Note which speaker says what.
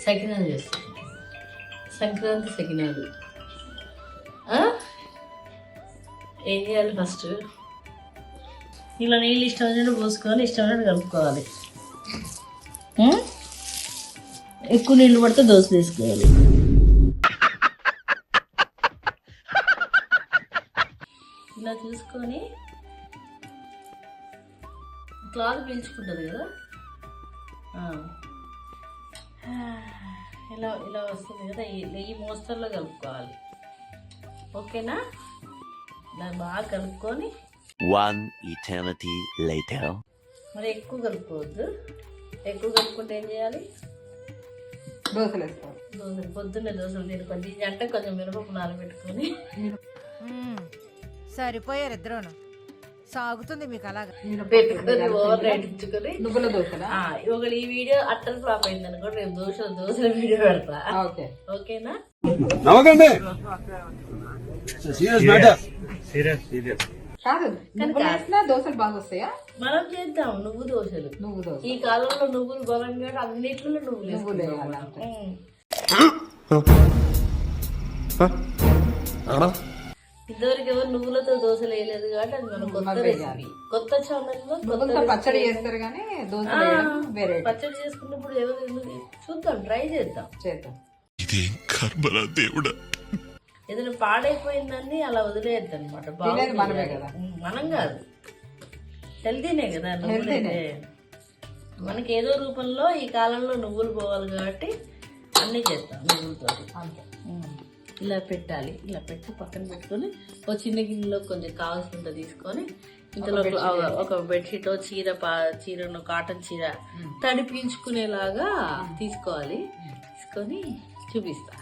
Speaker 1: సకినాలు చేస్తాం. సంక్రాంతి సకినాలు. ఏం చేయాలి? ఫస్ట్ ఇలా నీళ్ళు ఇష్టం వచ్చినట్టు పోసుకొని ఇష్టం వచ్చినట్టు కలుపుకోవాలి. ఎక్కువ నీళ్ళు పడితే దోశ తీసుకోవాలి. ఇలా చూసుకొని క్లాత్ పీల్చుకుంటుంది కదా, ఇలా ఇలా వస్తుంది కదా, ఈ మోస్తరులో కలుపుకోవాలి. ఓకేనా? ఇలా బాగా కలుపుకొని
Speaker 2: One eternity later.
Speaker 1: మరి ఎక్కువ కలుపుకోవద్దు. ఎక్కువ కలుపుకుంటే ఏం చేయాలి?
Speaker 3: దోశలు వేసుకోవాలి.
Speaker 1: దోశలు పొద్దున్నే దోశలు తిని కొంచెం అంటే కొంచెం మినపప్పు నానబెట్టుకొని
Speaker 4: సరిపోయారు ఇద్దరును. సాగుతుంది మీకు అలాగా
Speaker 1: పెట్టుకొని ఓవర్ నైట్ ఇచ్చుకొని
Speaker 3: నువ్వుల దోశలా?
Speaker 1: ఒకళ్ళు ఈ వీడియో అట్టలు ఫ్లాప్ అయింది అనుకో, రేపు దోశల వీడియో పెడతా.
Speaker 3: ఓకే,
Speaker 1: ఓకేనా?
Speaker 3: కాదు నువ్వులు వేసినా దోశలు బాగా వస్తాయా?
Speaker 1: మనం చేద్దాం నువ్వు దోశలు.
Speaker 3: నువ్వు దోశ
Speaker 1: ఈ కాలంలో నువ్వులు బలం కాదు, అన్నిట్లో నువ్వులు ఇదివరకు ఎవరు నువ్వులతో దోశలు వేయలేదు కాబట్టి అది మన కొత్త రెసిపీ. కొత్త ఛానల్లో
Speaker 3: నువ్వులతో పచ్చడి చేస్తారు కానీ దోశలు వేయడం వేరే.
Speaker 1: పచ్చడి చేసుకున్నప్పుడు ఎవరు ఎందుకు చూద్దాం, ట్రై చేద్దాం. ఏదైనా పాడైపోయిందని అలా వదిలేయద్దు అనమాట. మనం కాదు, హెల్తీనే కదా నువ్వులైతే. మనకి ఏదో రూపంలో ఈ కాలంలో నువ్వులు పోవాలి కాబట్టి అన్నీ చేస్తాం నువ్వులతో. ఇలా పెట్టాలి. ఇలా పెట్టి పక్కన పెట్టుకొని ఒక చిన్న గిన్నెలో కొంచెం కావాల్సినంత తీసుకొని ఇంతలో ఒక బెడ్షీట్ చీరను కాటన్ చీర తడిపించుకునేలాగా తీసుకోవాలి. తీసుకొని చూపిస్తా.